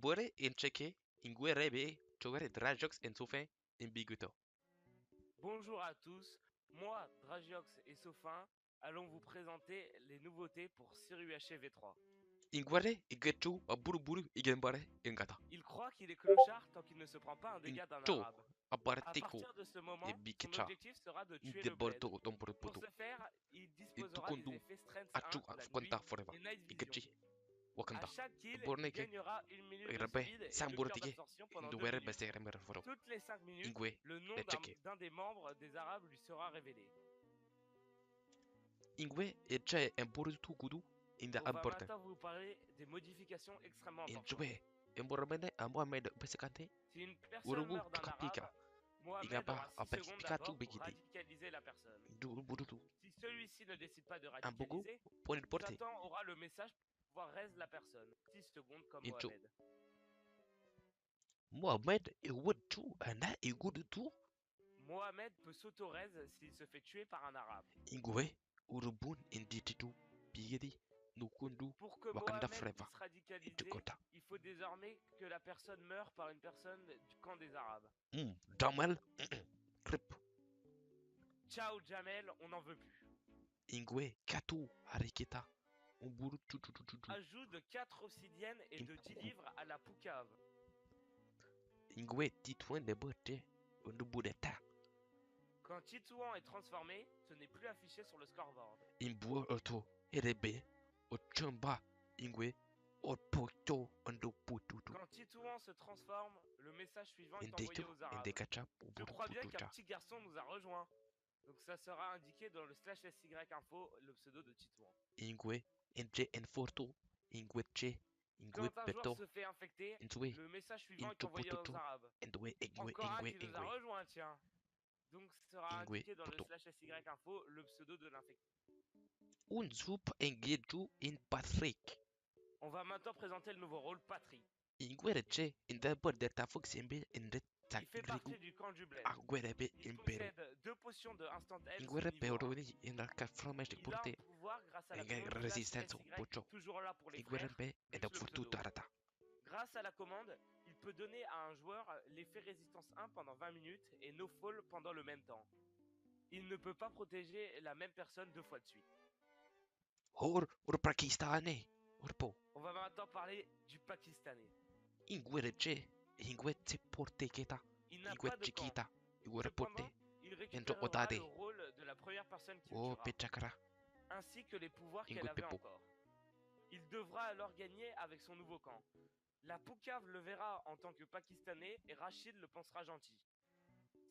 Ingwere Incheke, Ingwerebe, Chogare Drajox en Sofin, Imbiguito. Bonjour à tous, moi, Dragiox et Sophin, allons vous présenter les nouveautés pour Siruache V3. Ingwere, Igechu, Aburuburu, Igembare, Ingata. Il croit qu'il est clochard tant qu'il ne se prend pas un dégât d'un Incho, arabe. À Abarteko, partir de ce moment, son Ebikicha, objectif sera de tuer le bled. Indeborto, Pour Domporuputo, ce faire, il disposera des Itukundu, effets Strength Achu, 1 la nuit Afukanta Forever, et Night Vision. Ikechi, À Wakanda. chaque kill, il Borneke, gagnera 1 minute de Irabe, speed et 2 cœurs Samburtige, d'absorption pendant 2 Induere minutes. Beseremer Foro, Toutes les 5 minutes, Ingwe, le nom Lecheke. d'un des membres des arabes lui sera révélé. Ingwe, Eche, Emporutu Kudu, Inda On va Aborte. maintenant vous parler des modifications extrêmement importantes. Ingwe, Emboromene, Amohamed Besekante, Si une personne Urubu, meurt d'un Tukapika, arabe, Mohamed Igaba, aura 6 Apex secondes Pikachu, d'abord pour Begidi, radicaliser la personne. Duruburutu, Si celui-ci ne décide pas de Ambogu, radicaliser, Ponil Porte, Satan aura le message pour pouvoir raise la personne. 6 secondes comme Incho. Mohamed. Mohamed, Ewotu, Ana, Egudutu, Mohamed peut s'auto-raise s'il se fait tuer par un arabe. Ingwe, Urubun, Indititu, Bigedi, Nukundu, Pour que Wakanda Mohamed Forever, puisse radicaliser, Itukota. il faut désormais que la personne meure par une personne du camp des arabes. Jamel, Krip, Ciao Jamel, on n'en veut plus. Ingwe, Katu, Hariketa, Umburu, Tutututu, Ajout de 4 obsidiennes et de 10 livres à la poucave. Ingwe, Titouan de Bote, Undubudeta, Quand Titouan est transformé, ce n'est plus affiché sur le scoreboard. Imbu, Oto, Erebe, Ochamba, Ingwe, Opoto, Undupututu, Quand Titouan se transforme, le message suivant est envoyé Indetu, aux arabes. Indekacha, Je crois bien qu'un Uburuputucha, petit garçon nous a rejoint. Donc ça sera indiqué dans le /SY info, le pseudo de Titouan. Ingwe, Nje, Enforto, Ingwe, Che, Ingwe, Quand un joueur Beto, se fait infecter, Intwe, le message suivant est envoyé aux Intupututu, arabes. Indwe, Ingwe, Encore un Ingwe, qui nous a Ingwe, rejoint, tiens. Donc sera Ingwe, indiqué dans le Poto. /SY info, le pseudo de l'infecté. Unzup, Engeju, In Patrick. On va maintenant présenter le nouveau rôle Patrie. Ingwereche, Indabor de Tafok Sembe, Inde Il fait partie du camp du bled. Agwerebe, Il Impero. possède 2 potions de instant health Ingwerebe, niveau 1. Oroni, Inarka Fromage de Il a un Porte, pouvoir grâce à la Inga commande Resistance, /SY, Pocho. toujours là pour les frères, Ingwerebe, et plus de le Furtu pseudo. Tarata. Grâce à la commande, il peut donner à un joueur l'effet résistance 1 pendant 20 minutes et no fall pendant le même temps. Il ne peut pas protéger la même personne 2 fois de suite. Pakistane, Urpo. On va maintenant parler du Pakistanais. Ingwereche, Ingwete Porte Keta, Il n'a pas de camp. Chiquita, Ingwerepote, Cependant, il Endo récupérera Otade, le rôle de la première personne qu'il O tuera, Pechakara, ainsi que les pouvoirs qu'elle Ingwe avait Pepo. encore. Il devra alors gagner avec son nouveau camp. La Poucave le verra en tant que Pakistanais et Rachid le pensera gentil.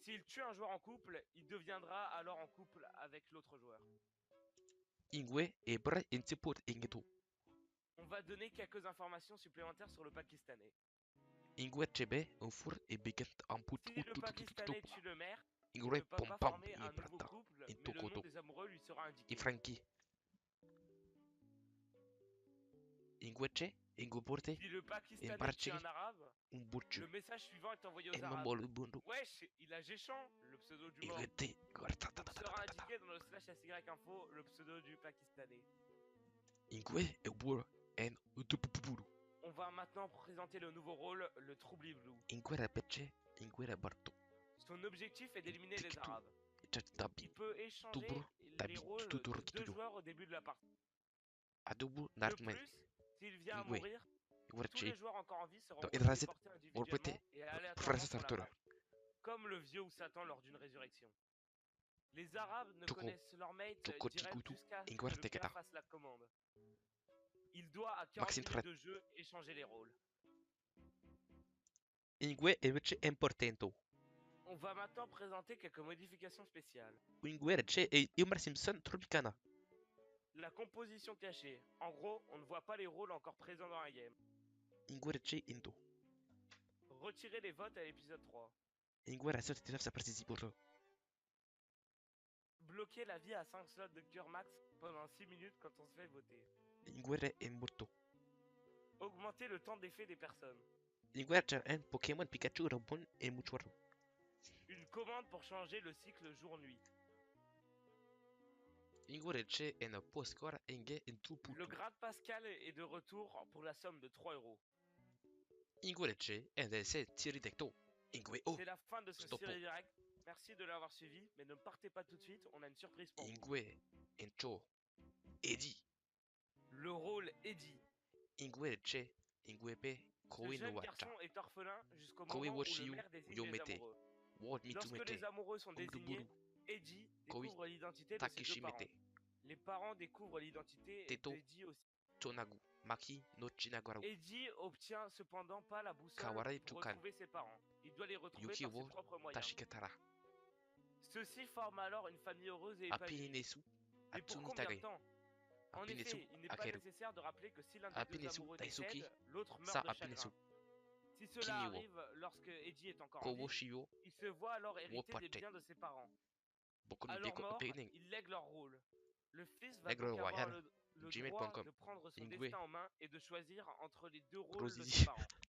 S'il tue un joueur en couple, il deviendra alors en couple avec l'autre joueur. Ingwe, Ebre, Intiput, Ingetu. On va donner quelques informations supplémentaires sur le Pakistanais. Ingwe Chebe, Ufur, et Bigent, Amput, Si le Pakistanais tue le maire, il Ingwe ne peut pas Pompam, former un nouveau Ibrata, couple, mais le nom Intokoto, des amoureux lui sera indiqué. Ifranki. Ingweche, Inguporte, Si le Pakistanais tue Embarchi, un arabe, Umburchu, le message suivant est envoyé aux et arabes. Nomol Bundu, Wesh, il a Géchan, le pseudo du mort. Ingwete, Donc sera indiqué dans le /SY info le pseudo du Pakistanais. Ingwe, Ebur, en Utupupuru, On va maintenant présenter le nouveau rôle, le Troubli Blue. Ingwera Peche, Ingwera Barto, Son objectif est d'éliminer les arabes. Tabi, Il peut échanger Tubru, les Tabi, rôles Tuturu, de 2 Tutu, joueurs au début de la partie. Adubu, De Nartman, plus, s'il vient à Ingwe, mourir, tous Ingwerche, les joueurs encore en vie seront dans Irrazet, téléportés Orpete, individuellement et aléatoirement Francis sur la Artura, map, comme le vieux ou Satan lors d'une résurrection. Les arabes ne Tuko, connaissent leur mate Tuko direct Tikutu, jusqu'à ce que Ingwer le gars Teketa, fasse la commande. Il doit à 40 Maxime minutes Fred, de jeu échanger les rôles. Ingwe, Eveche, Importanto, On va maintenant présenter quelques modifications spéciales. Ingwerche, et Imar Simpson, Tropicana, La composition cachée. En gros, on ne voit pas les rôles encore présents dans la game. Ingwerche, Indo, Retirer les votes à l'épisode 3. Ingwera 79, ça participe au jeu. Bloquer la vie à 5 slots de cœur max pendant 6 minutes quand on se fait voter. Ingwere et Murto. Augmenter le temps d'effet des personnes. Ingwere un Pokémon Pikachu, Robon et Muchwaro. Une commande pour changer le cycle jour-nuit. Ingwere en Poscore, Enge en Tuputu. Le grade Pascal est de retour pour la somme de 3 euros. Ingue Reche NDC Tiridecto. Ingue O. C'est la fin de ce Stoppo. série direct. Merci de l'avoir suivi, mais ne partez pas tout de suite, on a une surprise pour vous. Ingue Encho. Eddie. Le rôle Eddie. Ingue Reche. Ingue Pe. Ce Koe no jeune Wacha. garçon est orphelin jusqu'au Koe moment wo où le shiu maire désigne les yomete. amoureux. Ward Lorsque Mitumete. les amoureux sont désignés, Ongduburu. Eddie Koe découvre l'identité de ses deux Takeshimete. parents. Les parents découvrent l'identité Teto. d'Eddie aussi. Tonagu. Maki no Chinagaru. Eddie obtient cependant pas la boussole Kawarai pour Tukan. retrouver ses parents. Il doit les retrouver Yuki par ses wo propres moyens. Tashiketara. Ceux-ci forment alors une famille heureuse et épanouie. Apinesu. Mais pour combien de Atsumitare. temps? En Apinesu. effet, il n'est pas Akeru. nécessaire de rappeler que si l'un des deux Apinesu. amoureux Daisuki. décède, l'autre Sa meurt de Apinesu. chagrin. Si cela Kinyo. arrive lorsque Eddie est encore en Kowo vie, Shio. il se voit alors hériter des Wopache. biens de ses parents. Beaucoup À de leur mort, beginning. ils lèguent leur rôle. Le fils va L'aigle donc avoir royal. le droit Gmail.com. de prendre son Ingwe. destin en main et de choisir entre les deux rôles de Rosidi. ses parents.